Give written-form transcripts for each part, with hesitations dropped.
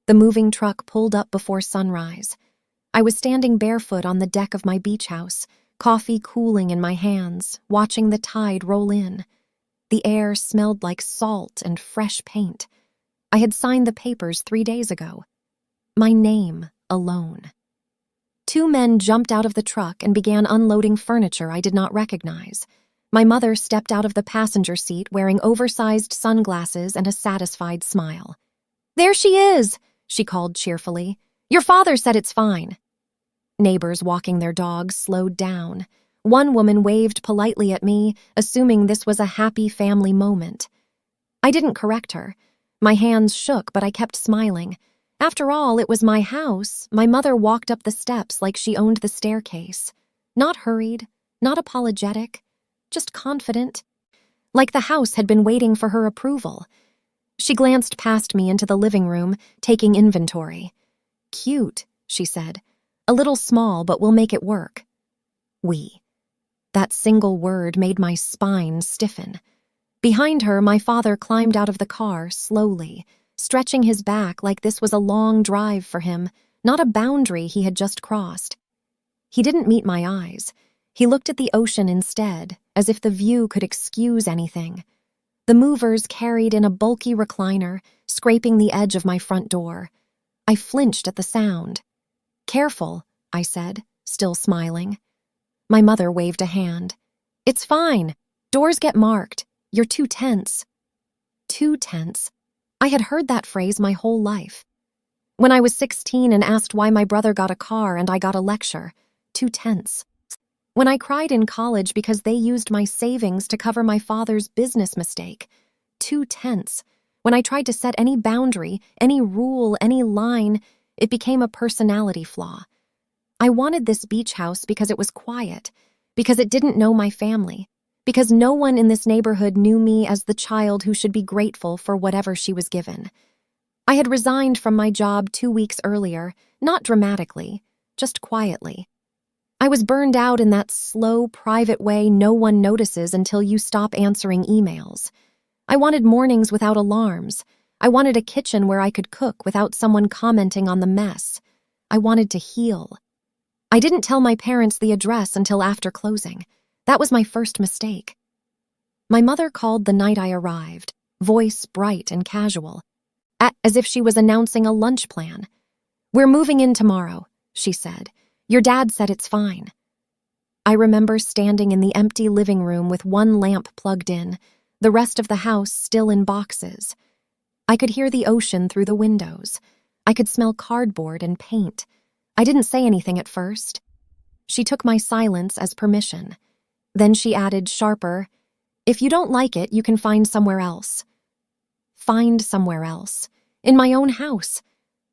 The moving truck pulled up before sunrise. I was standing barefoot on the deck of my beach house, coffee cooling in my hands, watching the tide roll in. The air smelled like salt and fresh paint. I had signed the papers 3 days ago. My name alone. 2 men jumped out of the truck and began unloading furniture I did not recognize. My mother stepped out of the passenger seat wearing oversized sunglasses and a satisfied smile. "There she is," she called cheerfully. "Your father said it's fine." Neighbors walking their dogs slowed down. One woman waved politely at me, assuming this was a happy family moment. I didn't correct her. My hands shook, but I kept smiling. After all, it was my house. My mother walked up the steps like she owned the staircase. Not hurried, not apologetic, just confident. Like the house had been waiting for her approval. She glanced past me into the living room, taking inventory. "Cute," she said. "A little small, but we'll make it work." We. That single word made my spine stiffen. Behind her, my father climbed out of the car slowly, stretching his back like this was a long drive for him, not a boundary he had just crossed. He didn't meet my eyes. He looked at the ocean instead, as if the view could excuse anything. The movers carried in a bulky recliner, scraping the edge of my front door. I flinched at the sound. "Careful," I said, still smiling. My mother waved a hand. "It's fine. Doors get marked. You're too tense." Too tense. I had heard that phrase my whole life. When I was 16 and asked why my brother got a car and I got a lecture. Too tense. When I cried in college because they used my savings to cover my father's business mistake. Too tense. When I tried to set any boundary, any rule, any line, it became a personality flaw. I wanted this beach house because it was quiet, because it didn't know my family, because no one in this neighborhood knew me as the child who should be grateful for whatever she was given. I had resigned from my job 2 weeks earlier, not dramatically, just quietly. I was burned out in that slow, private way no one notices until you stop answering emails. I wanted mornings without alarms. I wanted a kitchen where I could cook without someone commenting on the mess. I wanted to heal. I didn't tell my parents the address until after closing. That was my first mistake. My mother called the night I arrived, voice bright and casual, as if she was announcing a lunch plan. "We're moving in tomorrow," she said. "Your dad said it's fine." I remember standing in the empty living room with one lamp plugged in, the rest of the house still in boxes. I could hear the ocean through the windows. I could smell cardboard and paint. I didn't say anything at first. She took my silence as permission. Then she added sharper, "If you don't like it, you can find somewhere else." Find somewhere else. In my own house.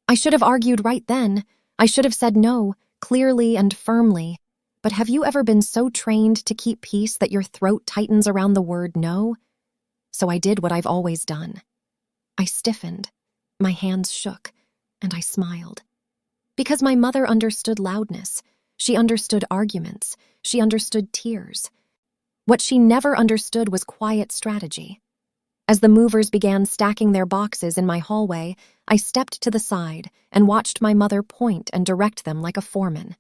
I should have argued right then. I should have said no, clearly and firmly. But have you ever been so trained to keep peace that your throat tightens around the word no? So I did what I've always done. I stiffened. My hands shook, and I smiled. Because my mother understood loudness. She understood arguments. She understood tears. What she never understood was quiet strategy. As the movers began stacking their boxes in my hallway, I stepped to the side and watched my mother point and direct them like a foreman.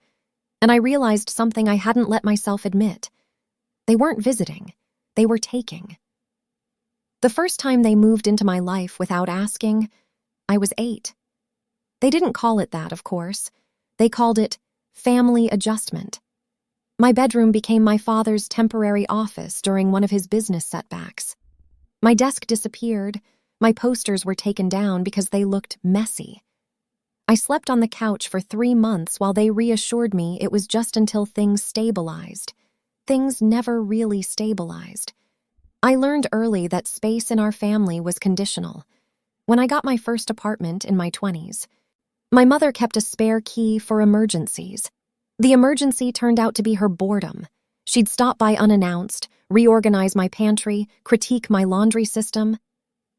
And I realized something I hadn't let myself admit. They weren't visiting. They were taking. The first time they moved into my life without asking, I was 8. They didn't call it that, of course. They called it family adjustment. My bedroom became my father's temporary office during one of his business setbacks. My desk disappeared. My posters were taken down because they looked messy. I slept on the couch for 3 months while they reassured me it was just until things stabilized. Things never really stabilized. I learned early that space in our family was conditional. When I got my first apartment in my 20s, my mother kept a spare key for emergencies. The emergency turned out to be her boredom. She'd stop by unannounced, reorganize my pantry, critique my laundry system.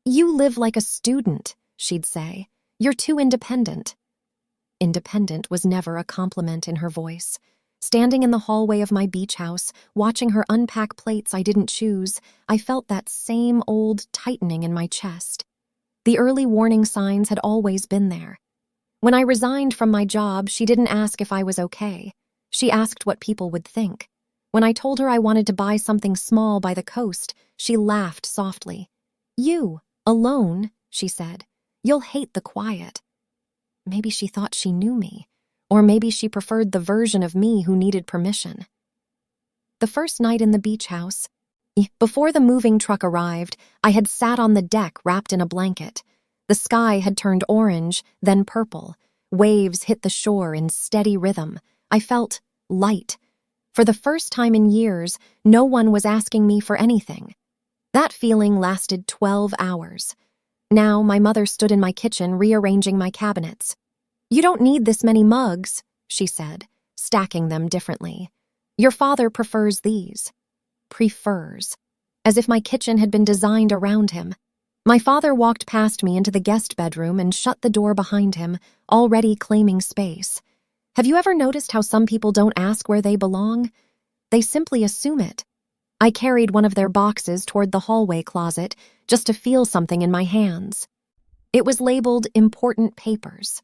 "You live like a student," she'd say. "You're too independent." Independent was never a compliment in her voice. Standing in the hallway of my beach house, watching her unpack plates I didn't choose, I felt that same old tightening in my chest. The early warning signs had always been there. When I resigned from my job, she didn't ask if I was okay. She asked what people would think. When I told her I wanted to buy something small by the coast, she laughed softly. "You, alone," she said. "You'll hate the quiet." Maybe she thought she knew me, or maybe she preferred the version of me who needed permission. The first night in the beach house, before the moving truck arrived, I had sat on the deck wrapped in a blanket. The sky had turned orange, then purple. Waves hit the shore in steady rhythm. I felt light. For the first time in years, no one was asking me for anything. That feeling lasted 12 hours. Now my mother stood in my kitchen rearranging my cabinets. "You don't need this many mugs," she said, stacking them differently. "Your father prefers these." Prefers. As if my kitchen had been designed around him. My father walked past me into the guest bedroom and shut the door behind him, already claiming space. Have you ever noticed how some people don't ask where they belong? They simply assume it. I carried one of their boxes toward the hallway closet just to feel something in my hands. It was labeled "Important Papers."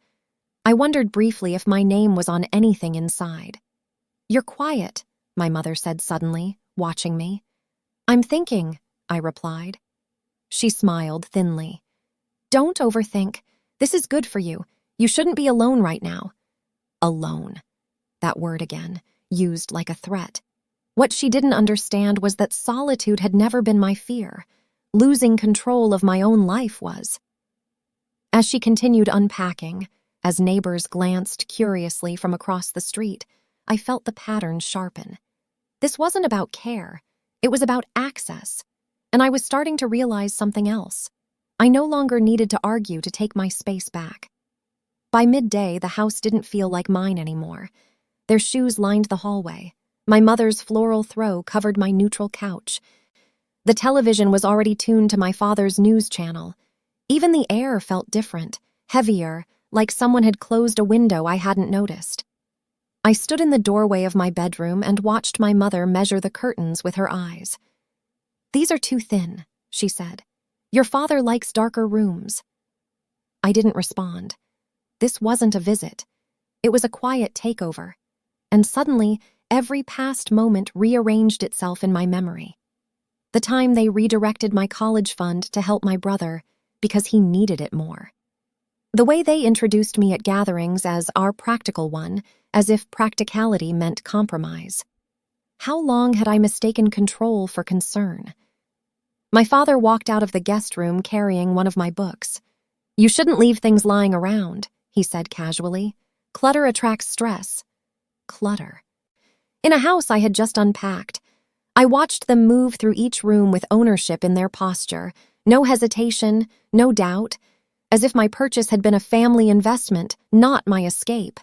I wondered briefly if my name was on anything inside. "You're quiet," my mother said suddenly, watching me. "I'm thinking," I replied. She smiled thinly. "Don't overthink. This is good for you. You shouldn't be alone right now." Alone. That word again, used like a threat. What she didn't understand was that solitude had never been my fear. Losing control of my own life was. As she continued unpacking, as neighbors glanced curiously from across the street, I felt the pattern sharpen. This wasn't about care. It was about access. And I was starting to realize something else. I no longer needed to argue to take my space back. By midday, the house didn't feel like mine anymore. Their shoes lined the hallway. My mother's floral throw covered my neutral couch. The television was already tuned to my father's news channel. Even the air felt different, heavier, like someone had closed a window I hadn't noticed. I stood in the doorway of my bedroom and watched my mother measure the curtains with her eyes. "These are too thin," she said. "Your father likes darker rooms." I didn't respond. This wasn't a visit. It was a quiet takeover. And suddenly, every past moment rearranged itself in my memory. The time they redirected my college fund to help my brother because he needed it more. The way they introduced me at gatherings as our practical one, as if practicality meant compromise. How long had I mistaken control for concern? My father walked out of the guest room carrying one of my books. "You shouldn't leave things lying around," he said casually. "Clutter attracts stress." Clutter. In a house I had just unpacked. I watched them move through each room with ownership in their posture, no hesitation, no doubt, as if my purchase had been a family investment, not my escape.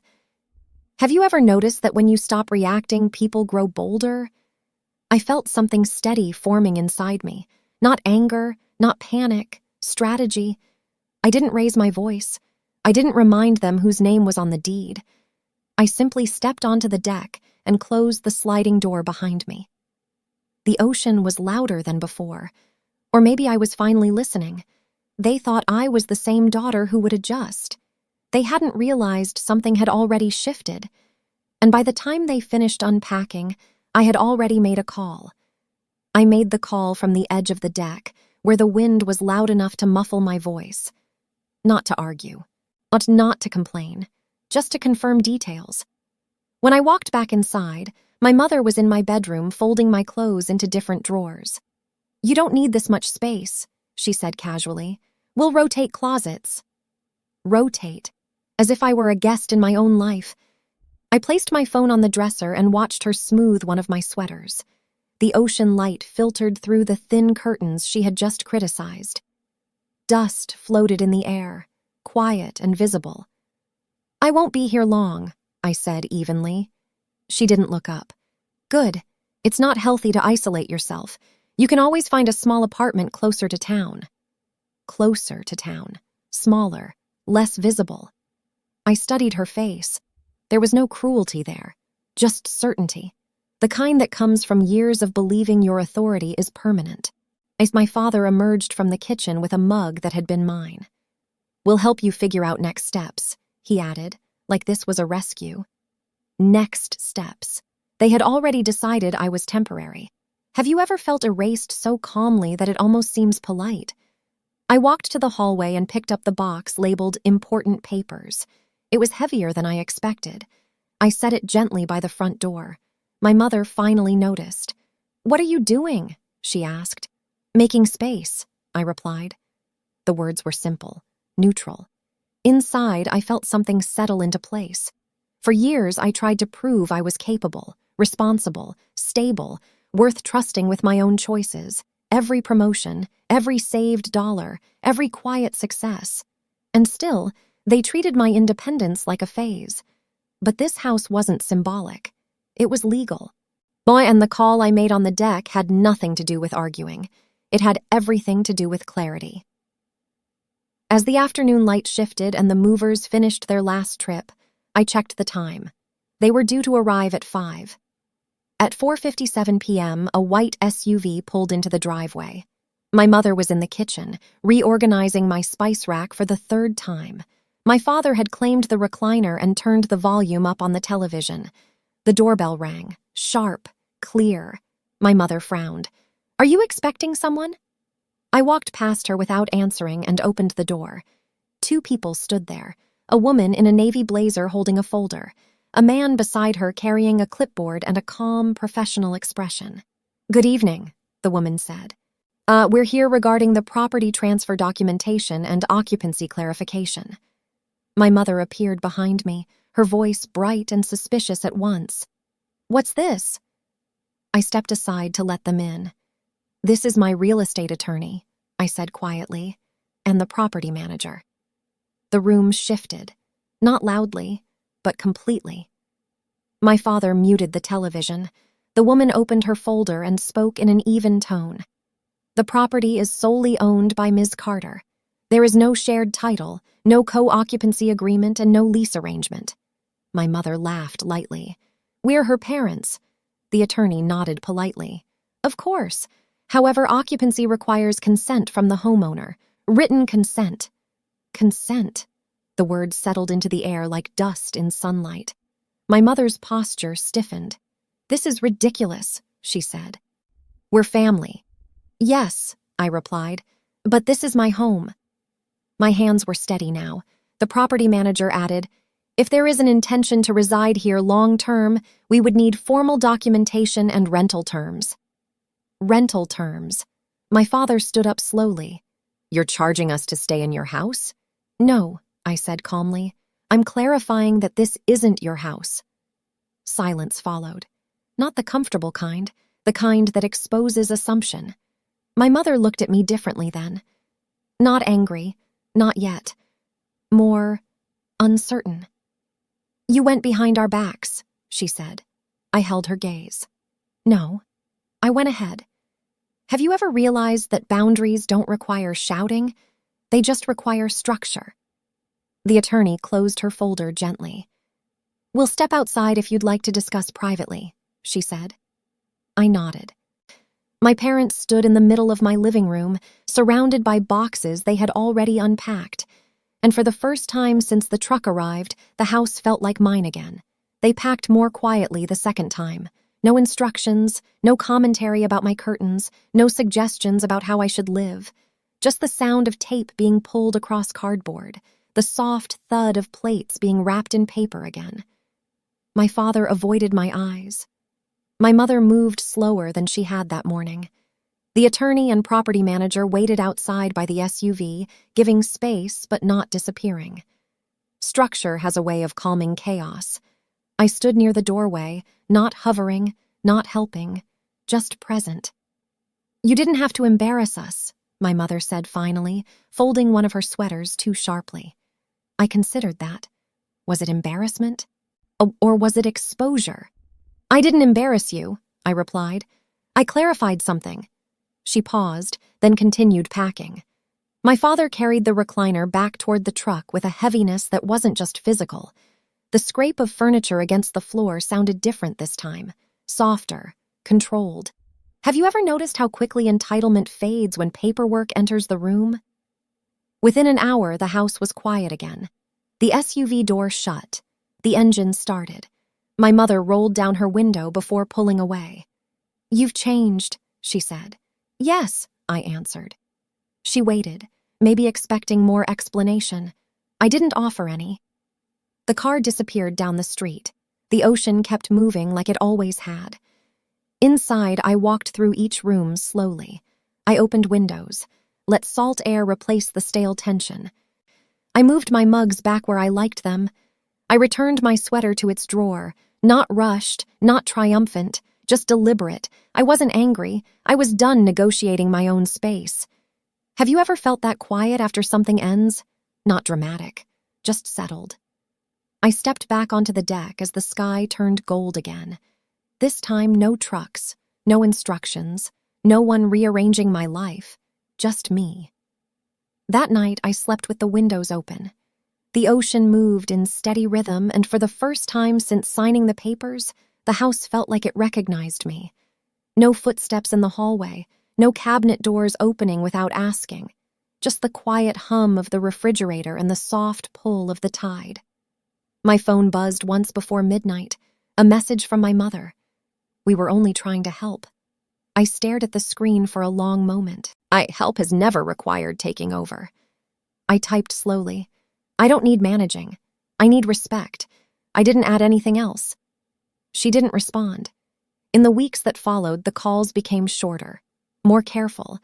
Have you ever noticed that when you stop reacting, people grow bolder? I felt something steady forming inside me. Not anger, not panic, strategy. I didn't raise my voice. I didn't remind them whose name was on the deed. I simply stepped onto the deck and closed the sliding door behind me. The ocean was louder than before. Or maybe I was finally listening. They thought I was the same daughter who would adjust. They hadn't realized something had already shifted. And by the time they finished unpacking, I had already made a call. I made the call from the edge of the deck, where the wind was loud enough to muffle my voice. Not to argue, not to complain, just to confirm details. When I walked back inside, my mother was in my bedroom folding my clothes into different drawers. "You don't need this much space," she said casually. "We'll rotate closets." Rotate, as if I were a guest in my own life. I placed my phone on the dresser and watched her smooth one of my sweaters. The ocean light filtered through the thin curtains she had just criticized. Dust floated in the air, quiet and visible. "I won't be here long," I said evenly. She didn't look up. "Good. It's not healthy to isolate yourself. You can always find a small apartment closer to town." Closer to town. Smaller. Less visible. I studied her face. There was no cruelty there. Just certainty. The kind that comes from years of believing your authority is permanent. As my father emerged from the kitchen with a mug that had been mine. "We'll help you figure out next steps," he added, like this was a rescue. Next steps. They had already decided I was temporary. Have you ever felt erased so calmly that it almost seems polite? I walked to the hallway and picked up the box labeled Important Papers. It was heavier than I expected. I set it gently by the front door. My mother finally noticed. "What are you doing?" she asked. "Making space," I replied. The words were simple, neutral. Inside, I felt something settle into place. For years, I tried to prove I was capable, responsible, stable, worth trusting with my own choices. Every promotion, every saved dollar, every quiet success. And still, they treated my independence like a phase. But this house wasn't symbolic. It was legal. And the call I made on the deck had nothing to do with arguing. It had everything to do with clarity. As the afternoon light shifted and the movers finished their last trip, I checked the time. They were due to arrive at 5. At 4:57 p.m., a white SUV pulled into the driveway. My mother was in the kitchen, reorganizing my spice rack for the third time. My father had claimed the recliner and turned the volume up on the television. The doorbell rang, sharp, clear. My mother frowned. "Are you expecting someone?" I walked past her without answering and opened the door. 2 people stood there, a woman in a navy blazer holding a folder, a man beside her carrying a clipboard and a calm, professional expression. "Good evening," the woman said. We're here regarding the property transfer documentation and occupancy clarification." My mother appeared behind me, her voice bright and suspicious at once. "What's this?" I stepped aside to let them in. "This is my real estate attorney," I said quietly, "and the property manager." The room shifted, not loudly, but completely. My father muted the television. The woman opened her folder and spoke in an even tone. "The property is solely owned by Ms. Carter. There is no shared title, no co-occupancy agreement, and no lease arrangement." My mother laughed lightly. "We're her parents." The attorney nodded politely. "Of course. However, occupancy requires consent from the homeowner. Written consent." Consent. The word settled into the air like dust in sunlight. My mother's posture stiffened. "This is ridiculous," she said. "We're family." "Yes," I replied, "but this is my home." My hands were steady now. The property manager added, "If there is an intention to reside here long-term, we would need formal documentation and rental terms." Rental terms. My father stood up slowly. "You're charging us to stay in your house?" "No," I said calmly. "I'm clarifying that this isn't your house." Silence followed. Not the comfortable kind, the kind that exposes assumption. My mother looked at me differently then. Not angry, not yet. More uncertain. "You went behind our backs," she said. I held her gaze. "No." I went ahead. "Have you ever realized that boundaries don't require shouting? They just require structure." The attorney closed her folder gently. "We'll step outside if you'd like to discuss privately," she said. I nodded. My parents stood in the middle of my living room, surrounded by boxes they had already unpacked. And for the first time since the truck arrived, the house felt like mine again. They packed more quietly the second time. No instructions, no commentary about my curtains, no suggestions about how I should live. Just the sound of tape being pulled across cardboard, the soft thud of plates being wrapped in paper again. My father avoided my eyes. My mother moved slower than she had that morning. The attorney and property manager waited outside by the SUV, giving space but not disappearing. Structure has a way of calming chaos. I stood near the doorway, not hovering, not helping, just present. "You didn't have to embarrass us," my mother said finally, folding one of her sweaters too sharply. I considered that. Was it embarrassment? Or was it exposure? "I didn't embarrass you," I replied. "I clarified something." She paused, then continued packing. My father carried the recliner back toward the truck with a heaviness that wasn't just physical. The scrape of furniture against the floor sounded different this time, softer, controlled. Have you ever noticed how quickly entitlement fades when paperwork enters the room? Within an hour, the house was quiet again. The SUV door shut. The engine started. My mother rolled down her window before pulling away. "You've changed," she said. "Yes," I answered. She waited, maybe expecting more explanation. I didn't offer any. The car disappeared down the street. The ocean kept moving like it always had. Inside, I walked through each room slowly. I opened windows, let salt air replace the stale tension. I moved my mugs back where I liked them. I returned my sweater to its drawer, not rushed, not triumphant, just deliberate. I wasn't angry. I was done negotiating my own space. Have you ever felt that quiet after something ends? Not dramatic, just settled. I stepped back onto the deck as the sky turned gold again. This time, no trucks, no instructions, no one rearranging my life, just me. That night, I slept with the windows open. The ocean moved in steady rhythm, and for the first time since signing the papers, the house felt like it recognized me. No footsteps in the hallway, no cabinet doors opening without asking, just the quiet hum of the refrigerator and the soft pull of the tide. My phone buzzed once before midnight, a message from my mother. We were only trying to help. I stared at the screen for a long moment. Help has never required taking over. I typed slowly. I don't need managing. I need respect. I didn't add anything else. She didn't respond. In the weeks that followed, the calls became shorter, more careful.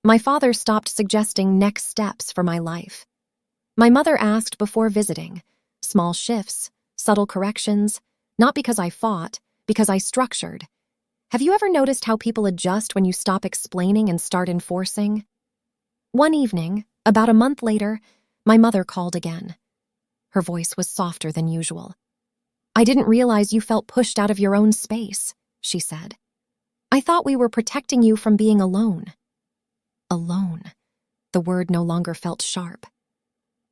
My father stopped suggesting next steps for my life. My mother asked before visiting, small shifts, subtle corrections, not because I fought, because I structured. Have you ever noticed how people adjust when you stop explaining and start enforcing? One evening, about a month later, my mother called again. Her voice was softer than usual. "I didn't realize you felt pushed out of your own space," she said. "I thought we were protecting you from being alone." Alone. The word no longer felt sharp.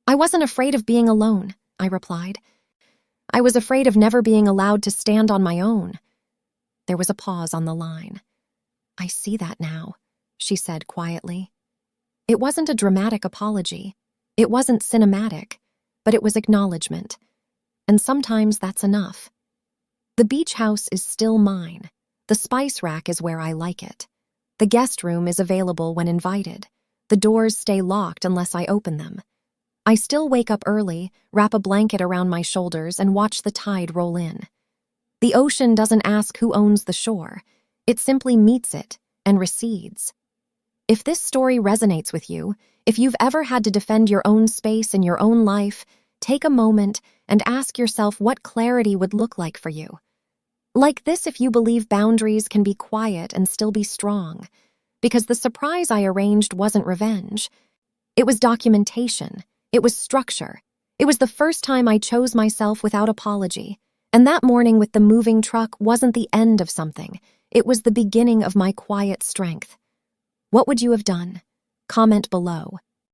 "I wasn't afraid of being alone," I replied. "I was afraid of never being allowed to stand on my own." There was a pause on the line. "I see that now," she said quietly. It wasn't a dramatic apology. It wasn't cinematic, but it was acknowledgement. And sometimes that's enough. The beach house is still mine. The spice rack is where I like it. The guest room is available when invited. The doors stay locked unless I open them. I still wake up early, wrap a blanket around my shoulders, and watch the tide roll in. The ocean doesn't ask who owns the shore. It simply meets it and recedes. If this story resonates with you, if you've ever had to defend your own space in your own life, take a moment and ask yourself what clarity would look like for you. Like this if you believe boundaries can be quiet and still be strong. Because the surprise I arranged wasn't revenge. It was documentation. It was structure. It was the first time I chose myself without apology. And that morning with the moving truck wasn't the end of something. It was the beginning of my quiet strength. What would you have done? Comment below.